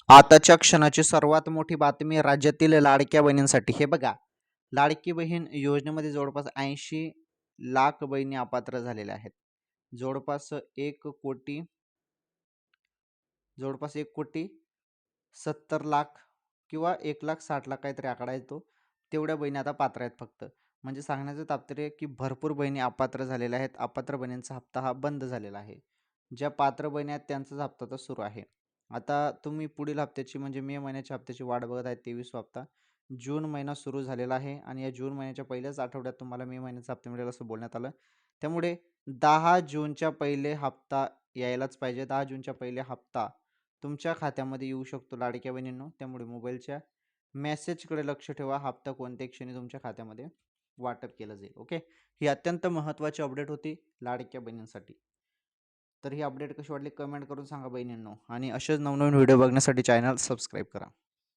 आताच्या क्षणाची सर्वात मोठी बातमी राज्यातील लाडक्या बहिणींसाठी. हे बघा, लाडकी बहीण योजनेमध्ये जवळपास 80 लाख बहिणी अपात्र झालेल्या आहेत. जवळपास 1,70,00,000 किंवा 1,60,00,000 काहीतरी आकडा आहे तो. तेवढ्या बहिणी आता पात्र आहेत फक्त. म्हणजे सांगण्याचं तात्पर्य की भरपूर बहिणी अपात्र झालेल्या आहेत. अपात्र बहिणींचा हप्ता हा बंद झालेला आहे. ज्या पात्र बहिणी आहेत त्यांचाच हप्ता तर सुरू आहे. आता तुम्ही पुढील हप्त्याची म्हणजे मे महिन्याच्या हप्त्याची वाट बघत आहे. 23 हप्ता. जून महिना सुरू झालेला आहे आणि या जून महिन्याच्या पहिल्याच आठवड्यात तुम्हाला मे महिन्याचा हप्ता मिळेल असं बोलण्यात आलं. त्यामुळे 10 जूनच्या पहिले हप्ता यायलाच पाहिजे. 10 जूनच्या पहिले हप्ता तुमच्या खात्यामध्ये येऊ शकतो लाडक्या बहिणींनो. त्यामुळे मोबाईलच्या मेसेजकडे लक्ष ठेवा. हप्ता कोणत्या क्षणी तुमच्या खात्यामध्ये वाटप केलं जाईल. ओके. ही अत्यंत महत्त्वाची अपडेट होती लाडक्या बहिणींसाठी. तर ही अपडेट कशी वाटली कमेंट करून सांगा बहिणींनो आणि असेच नवनवीन व्हिडिओ बघण्यासाठी चॅनल सबस्क्राईब करा.